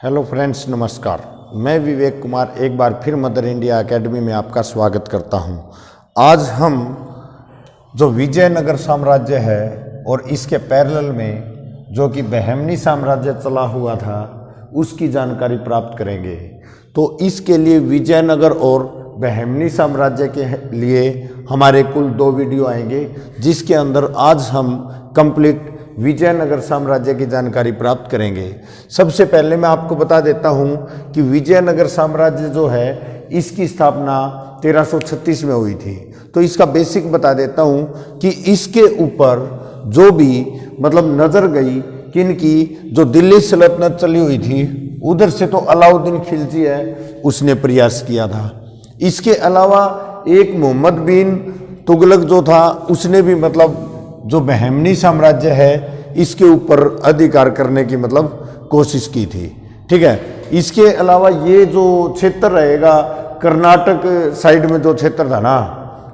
Hello friends, नमस्कार। मैं विवेक कुमार एक बार फिर मदर इंडिया एकेडमी में आपका स्वागत करता हूं। आज हम जो विजयनगर साम्राज्य है और इसके पैरेलल में जो कि बहमनी साम्राज्य चला हुआ था उसकी जानकारी प्राप्त करेंगे। तो इसके लिए विजयनगर और बहमनी साम्राज्य के लिए हमारे कुल 2 वीडियो आएंगे, जिसके अंदर आज हम कंप्लीट विजयनगर साम्राज्य की जानकारी प्राप्त करेंगे। सबसे पहले मैं आपको बता देता हूं कि विजयनगर साम्राज्य जो है इसकी स्थापना 1336 में हुई थी। तो इसका बेसिक बता देता हूं कि इसके ऊपर जो भी नज़र गई किनकी, जो दिल्ली सल्तनत चली हुई थी उधर से तो अलाउद्दीन खिलजी है उसने प्रयास किया था। इसके अलावा एक मोहम्मद बिन तुगलक जो था उसने भी जो बहमनी साम्राज्य है इसके ऊपर अधिकार करने की कोशिश की थी। ठीक है। इसके अलावा ये जो क्षेत्र रहेगा कर्नाटक साइड में जो क्षेत्र था ना,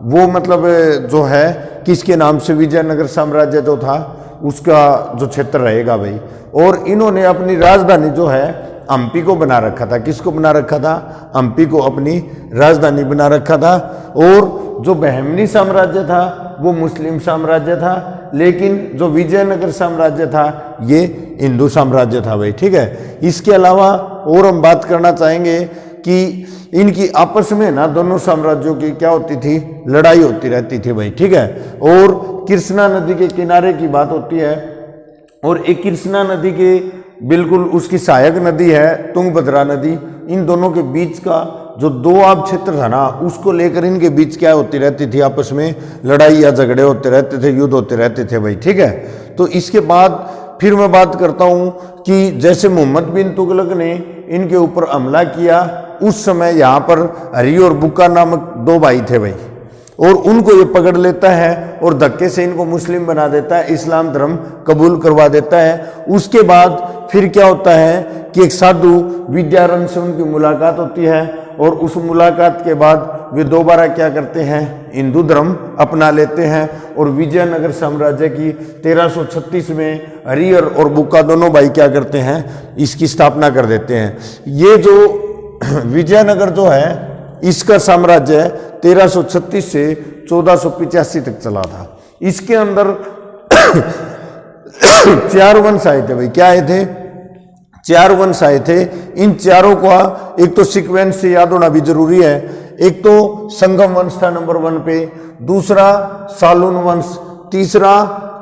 वो जो है किसके नाम से, विजयनगर साम्राज्य जो था उसका जो क्षेत्र रहेगा भाई। और इन्होंने अपनी राजधानी जो है हम्पी को बना रखा था। किसको बना रखा था? हम्पी को अपनी राजधानी बना रखा था। और जो बहमनी साम्राज्य था वो मुस्लिम साम्राज्य था, लेकिन जो विजयनगर साम्राज्य था ये हिंदू साम्राज्य था भाई। ठीक है। इसके अलावा और हम बात करना चाहेंगे कि इनकी आपस में ना दोनों साम्राज्यों की क्या होती थी, लड़ाई होती रहती थी भाई। ठीक है। और कृष्णा नदी के किनारे की बात होती है, और एक कृष्णा नदी के बिल्कुल उसकी सहायक नदी है तुंगभद्रा नदी। इन दोनों के बीच का जो दोआब क्षेत्र था ना, उसको लेकर इनके बीच क्या होती रहती थी, आपस में लड़ाई या झगड़े होते रहते थे, युद्ध होते रहते थे भाई। ठीक है। तो इसके बाद फिर मैं बात करता हूं कि जैसे मोहम्मद बिन तुगलक ने इनके ऊपर हमला किया, उस समय यहाँ पर हरी और बुक्का नामक 2 भाई थे भाई, और उनको ये पकड़ लेता है और धक्के से इनको मुस्लिम बना देता है, इस्लाम धर्म कबूल करवा देता है। उसके बाद फिर क्या होता है कि एक साधु विद्यारण्य से उनकी मुलाकात होती है, और उस मुलाकात के बाद वे दोबारा क्या करते हैं, हिंदू धर्म अपना लेते हैं। और विजयनगर साम्राज्य की 1336 में हरिहर और बुक्का दोनों भाई क्या करते हैं, इसकी स्थापना कर देते हैं। ये जो विजयनगर जो है इसका साम्राज्य 1336 से 1485 तक चला था। इसके अंदर 4 वंश आए थे भाई। क्या आए थे? 4 वंश आए थे। इन चारों का एक तो सीक्वेंस से याद होना भी जरूरी है। एक तो संगम वंश था नंबर 1 पे, दूसरा सालून वंश, तीसरा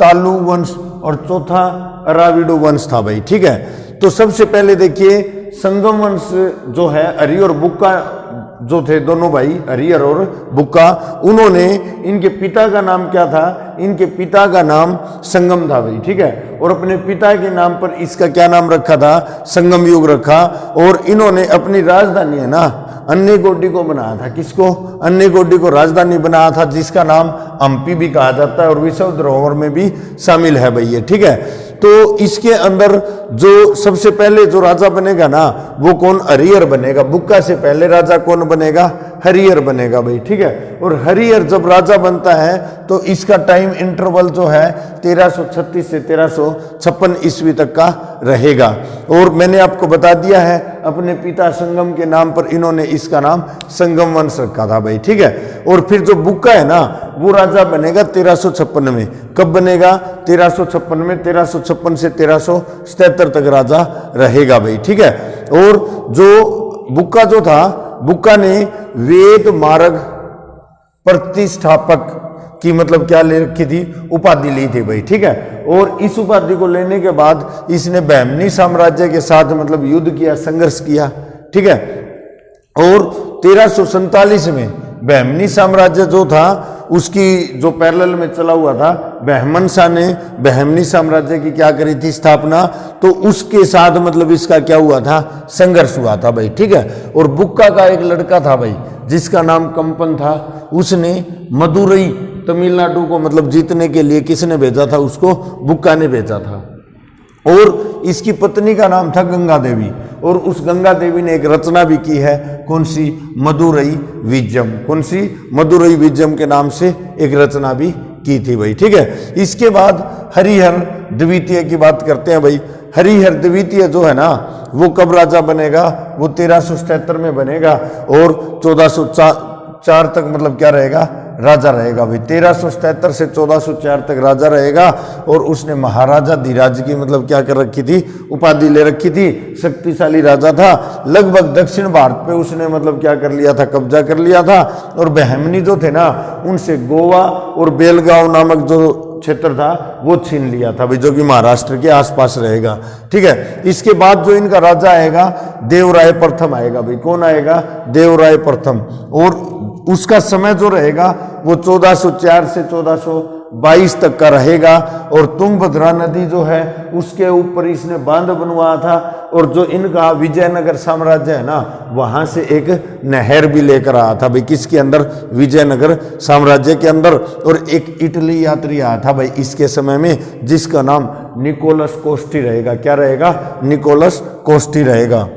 तालु वंश और चौथा अराविडो वंश था भाई। ठीक है। तो सबसे पहले देखिए संगम वंश जो है, हरि और बुक्का जो थे दोनों भाई, हरिहर और बुक्का, उन्होंने, इनके पिता का नाम क्या था? इनके पिता का नाम संगम था भाई। ठीक है। और अपने पिता के नाम पर इसका क्या नाम रखा था? संगम युग रखा। और इन्होंने अपनी राजधानी है ना अन्नेगोडी को बनाया था। किसको? अन्नेगोडी को राजधानी बनाया था, जिसका नाम हम्पी भी कहा जाता है और विश्व धरोहर में भी शामिल है भाई ये। ठीक है। तो इसके अंदर जो सबसे पहले जो राजा बनेगा ना वो कौन? हरिहर बनेगा। बुक्का से पहले राजा कौन बनेगा? हरिहर बनेगा भाई। ठीक है। और हरिहर जब राजा बनता है तो इसका टाइम इंटरवल जो है 1336 से 1356 ईस्वी तक का रहेगा। और मैंने आपको बता दिया है अपने पिता संगम के नाम पर इन्होंने इसका नाम संगम वंश रखा था भाई। ठीक है। और फिर जो बुक्का है ना वो राजा बनेगा 1356 में। कब बनेगा? 1356 में। 1356 से 1377 तक राजा रहेगा भाई। ठीक है। और जो बुक्का जो था, बुक्का ने वेद मार्ग प्रतिष्ठापक की क्या ले रखी थी? उपाधि ली थी भाई। ठीक है। और इस उपाधि को लेने के बाद इसने बहमनी साम्राज्य के साथ युद्ध किया, संघर्ष किया। ठीक है। और 1347 में बहमनी साम्राज्य जो था उसकी जो पैरेलल में चला हुआ था, बहमन शाह ने बहमनी साम्राज्य की क्या करी थी? स्थापना। तो उसके साथ इसका क्या हुआ था? संघर्ष हुआ था भाई। ठीक है। और बुक्का का एक लड़का था भाई जिसका नाम कंपन था, उसने मदुरई तमिलनाडु को जीतने के लिए किसने भेजा था? उसको बुक्का ने भेजा था। और इसकी पत्नी का नाम था गंगा देवी, और उस गंगा देवी ने एक रचना भी की है। कौन सी? मदुरई विजयम। कौन सी? मदुरई विजयम के नाम से एक रचना भी की थी भाई। ठीक है, इसके बाद हरिहर द्वितीय की बात करते हैं भाई। हरिहर द्वितीय जो है ना वो कब राजा बनेगा, वो 1377 में बनेगा और 1404 तक मतलब क्या रहेगा, राजा रहेगा भाई। 1377 से 1404 तक राजा रहेगा और उसने महाराजा धीराज की मतलब क्या कर रखी थी, उपाधि ले रखी थी। शक्तिशाली राजा था, लगभग दक्षिण भारत पे उसने मतलब क्या कर लिया था, कब्जा कर लिया था। और बहमनी जो थे ना उनसे गोवा और बेलगांव नामक जो क्षेत्र था वो छीन लिया था भाई, जो कि महाराष्ट्र के आसपास रहेगा। ठीक है, इसके बाद जो इनका राजा आएगा देवराय प्रथम आएगा भाई। कौन आएगा, देवराय प्रथम। और उसका समय जो रहेगा वो 1404 से 1422 तक का रहेगा। और तुंगभद्रा नदी जो है उसके ऊपर इसने बांध बनवाया था। और जो इनका विजयनगर साम्राज्य है ना वहां से एक नहर भी लेकर आया था भाई, किसके अंदर, विजयनगर साम्राज्य के अंदर। और एक इटली यात्री आया था भाई इसके समय में, जिसका नाम निकोलस कोस्टी रहेगा। क्या रहेगा, निकोलस कोस्टी रहेगा।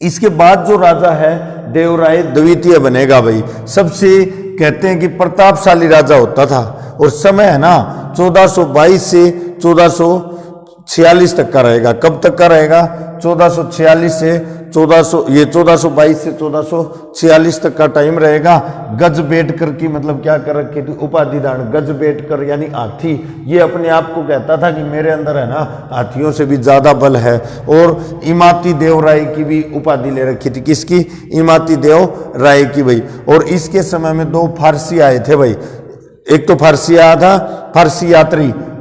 इसके बाद जो राजा है देवराय द्वितीय बनेगा भाई। सबसे कहते हैं कि प्रतापशाली राजा होता था। और समय है ना 1422 से 1446 तक का रहेगा। कब तक का रहेगा, 1446 से 1422 से 1446 तक का टाइम रहेगा। गजबेटकर की मतलब क्या कर रखी थी, उपाधि दान। गजबेटकर यानी हाथी, ये अपने आप को कहता था कि मेरे अंदर है ना हाथियों से भी ज्यादा बल है। और इमाती देव राय की भी उपाधि ले रखी थी। किसकी, इमाती देव राय की भाई। और इसके समय में 2 फारसी आए थे भाई। एक तो फारसी आया था,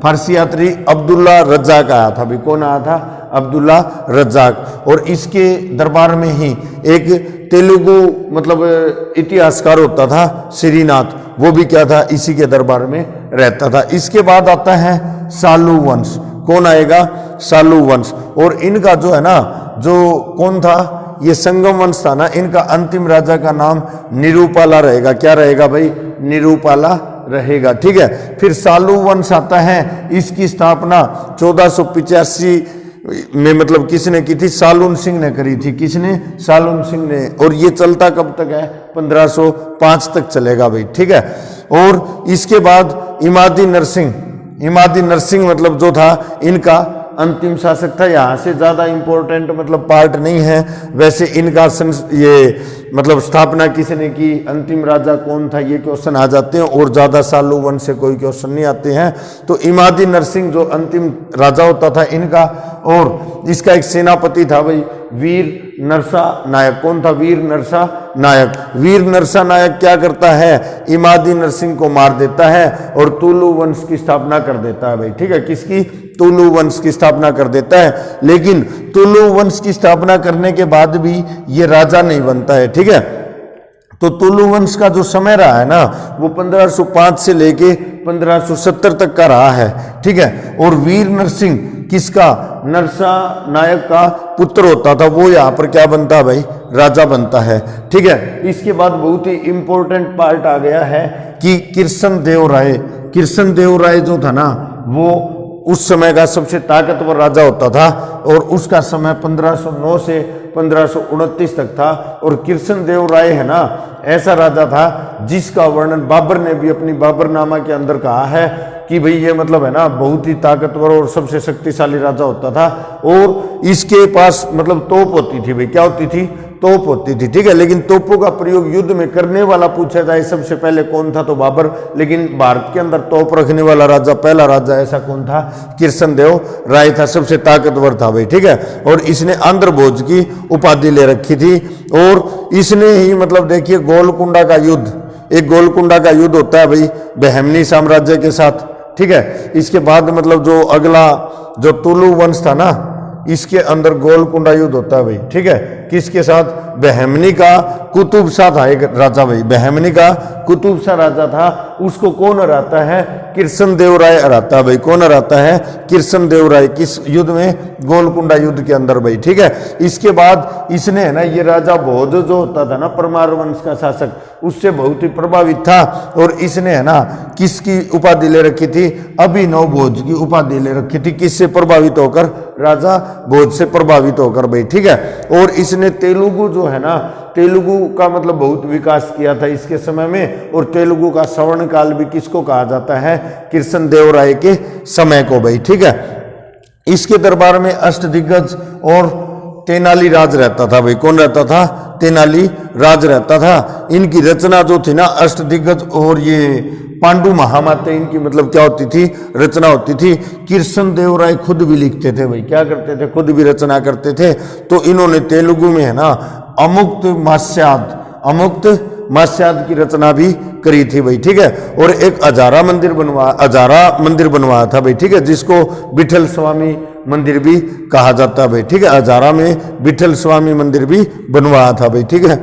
फारसी यात्री अब्दुल्ला रज्जाक आया था भाई। कौन आया था, अब्दुल्ला रज्जाक। और इसके दरबार में ही एक तेलुगु मतलब इतिहासकार होता था श्रीनाथ, वो भी क्या था, इसी के दरबार में रहता था। इसके बाद आता है सालू वंश। कौन आएगा, सालू वंश। और इनका जो है ना, जो कौन था, ये संगम वंश था ना, इनका अंतिम राजा का नाम निरूपाला रहेगा। क्या रहेगा भाई, निरूपाला रहेगा। ठीक है, फिर सालू वंश आता है। इसकी स्थापना 1485 में मतलब किसने की थी, सालून सिंह ने करी थी। किसने, सालून सिंह ने। और ये चलता कब तक है, 1505 तक चलेगा भाई। ठीक है, और इसके बाद इमादी नरसिंह मतलब जो था इनका अंतिम शासक था। यहाँ से ज्यादा इंपॉर्टेंट मतलब पार्ट नहीं है। वैसे इनका ये मतलब स्थापना किसने की, अंतिम राजा कौन था, ये क्वेश्चन आ जाते हैं। और ज्यादा सालू वंश से कोई क्वेश्चन नहीं आते हैं। तो इमादी नरसिंह जो अंतिम राजा होता था इनका। और इसका एक सेनापति था भाई, वीर नरसा नायक। कौन था, वीर नरसा नायक। वीर नरसा नायक क्या करता है, इमादी नरसिंह को मार देता है और तुलु वंश की स्थापना कर देता है भाई। ठीक है, किसकी, तुलु वंश की स्थापना कर देता है। लेकिन तुलु वंश की स्थापना करने के बाद भी ये राजा नहीं बनता है। ठीक है, तो तुलु वंश का जो समय रहा है ना वो 1505 से लेके 1570 तक का रहा है। ठीक है, और वीर नरसिंह किसका, नरसा नायक का पुत्र होता था। वो यहाँ पर क्या बनता है भाई, राजा बनता है। ठीक है, इसके बाद बहुत ही इंपॉर्टेंट पार्ट आ गया है कि कृष्ण देव राय जो था ना वो उस समय का सबसे ताकतवर राजा होता था। और उसका समय 1509 से 1529 तक था। और कृष्ण देव राय है ना ऐसा राजा था जिसका वर्णन बाबर ने भी अपनी बाबरनामा के अंदर कहा है कि भाई ये मतलब है ना बहुत ही ताकतवर और सबसे शक्तिशाली राजा होता था। और इसके पास मतलब तोप होती थी भाई। क्या होती थी, तोप होती थी। ठीक है, लेकिन तोपों का प्रयोग युद्ध में करने वाला पूछा जाए सबसे पहले कौन था, तो बाबर। लेकिन भारत के अंदर तोप रखने वाला राजा, पहला राजा ऐसा कौन था, कृष्ण देव राय था, सबसे ताकतवर था भाई। ठीक है, और इसने आंध्र भोज की उपाधि ले रखी थी। और इसने ही मतलब देखिए गोलकुंडा का युद्ध, एक गोलकुंडा का युद्ध होता है भाई बहमनी साम्राज्य के साथ। ठीक है, इसके बाद मतलब जो अगला जो तुलु वंश था ना इसके अंदर गोलकुंडा युद्ध होता है भाई। ठीक है, किसके साथ, बहमनी का कुतुब शाह था एक राजा भाई। बहमनी का कुतुब शाह राजा था, उसको कौन हराता है, कृष्ण देव राय हराता है भाई। कौन हराता है, कृष्ण देव राय। किस युद्ध में, गोलकुंडा युद्ध के अंदर भाई। ठीक है, इसके बाद इसने है ना ये राजा भोज जो होता था ना परमार वंश का शासक, उससे बहुत ही प्रभावित था। और इसने है ना किसकी उपाधि ले रखी थी, अभिनव भोज की उपाधि ले रखी थी। किससे प्रभावित होकर, राजा भोज से प्रभावित होकर भाई। ठीक है, और इसने तेलुगु जो है ना तेलुगु का मतलब बहुत विकास किया था इसके समय में, और तेलुगु का स्वर्ण काल भी किसको कहा जाता है, कृष्णदेवराय के समय को भाई, ठीक है। इसके दरबार में अष्टदिग्गज और तेनाली राज रहता था भाई, कौन रहता था, तेनाली राज रहता था। इनकी रचना जो थी ना, अष्टदिग्गज और ये पांडु महामाते, इनकी मतलब क्या होती थी, रचना होती थी। कृष्णदेवराय खुद भी लिखते थे भाई, क्या करते थे, खुद भी रचना करते थे। तो इन्होंने तेलुगु में है ना अमुक्त मास्याद की रचना भी करी थी भाई, ठीक है। और एक अजारा मंदिर बनवाया था भाई, ठीक है, जिसको विठल स्वामी मंदिर भी कहा जाता है भाई, ठीक है। हजारा में विठल स्वामी मंदिर भी बनवाया था भाई, ठीक है।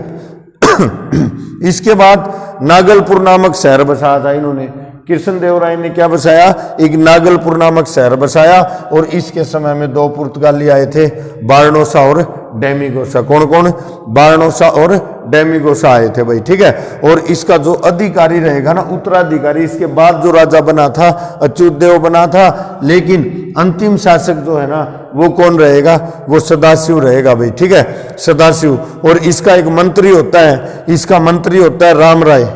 इसके बाद नागलपुर नामक शहर बसाया था इन्होंने, कृष्णदेवराय ने क्या बसाया, एक नागलपुर नामक शहर बसाया। और इसके समय में दो पुर्तगाली आए थे, बारनोसा और डेमिगोसा। कौन कौन, बारनोसा और डेमिगोसा आए थे भाई, ठीक है। और इसका जो अधिकारी रहेगा ना, उत्तराधिकारी, इसके बाद जो राजा बना था अच्युतदेव बना था, लेकिन अंतिम शासक जो है ना वो कौन रहेगा, वो सदाशिव रहेगा भाई, ठीक है, सदाशिव। और इसका एक मंत्री होता है, इसका मंत्री होता है राम राय,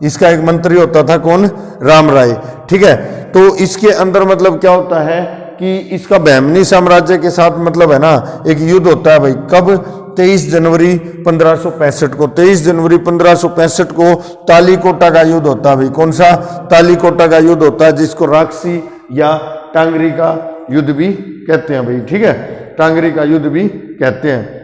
इसका एक मंत्री होता था कौन, राम राय, ठीक है। तो इसके अंदर मतलब क्या होता है कि इसका बहमनी साम्राज्य के साथ मतलब है ना एक युद्ध होता है भाई, कब, 23 जनवरी 1565 को, 23 जनवरी 1565 को तालीकोटा का युद्ध होता है भाई। कौन सा, तालीकोटा का युद्ध होता है, जिसको राक्षसी या टांगरी का युद्ध भी कहते हैं भाई, ठीक है, टांगरी का युद्ध भी कहते हैं।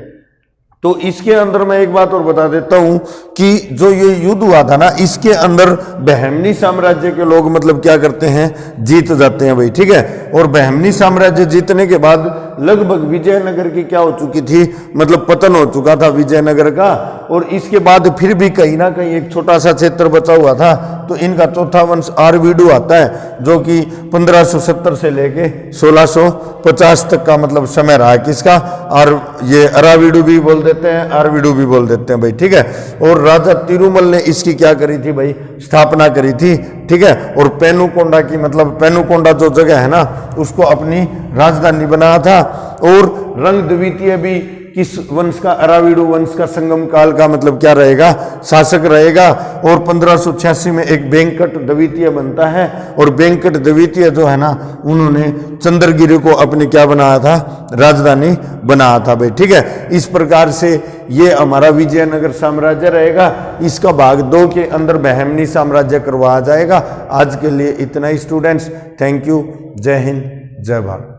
तो इसके अंदर मैं एक बात और बता देता हूं कि जो ये युद्ध हुआ था ना, इसके अंदर बहमनी साम्राज्य के लोग मतलब क्या करते हैं, जीत जाते हैं भाई, ठीक है। और बहमनी साम्राज्य जीतने के बाद लगभग विजयनगर की क्या हो चुकी थी, मतलब पतन हो चुका था विजयनगर का। और इसके बाद फिर भी कहीं ना कहीं एक छोटा सा क्षेत्र बचा हुआ था। तो इनका चौथा वंश आरवीडू आता है, जो कि 1570 से लेके 1650 तक का मतलब समय रहा है किसका, और ये अरावीडू भी बोल देते हैं, आरवीडू भी बोल देते हैं भाई, ठीक है। और राजा तिरुमल ने इसकी क्या करी थी भाई, स्थापना करी थी, ठीक है। और पेनुकोंडा की मतलब पेनुकोंडा जो जगह है ना उसको अपनी राजधानी बनाया था। और रंग द्वितीय भी किस वंश का, अरावीडू वंश का संगम काल का मतलब क्या रहेगा, शासक रहेगा। और 1586 में एक वेंकट द्वितीय बनता है, और वेंकट द्वितीय जो है ना उन्होंने चंद्रगिरी को अपने क्या बनाया था, राजधानी बनाया था भाई, ठीक है। इस प्रकार से ये हमारा विजयनगर साम्राज्य रहेगा। इसका भाग 2 के अंदर बहमनी साम्राज्य करवाया जाएगा। आज के लिए इतना ही स्टूडेंट्स, थैंक यू, जय हिंद, जय भारत।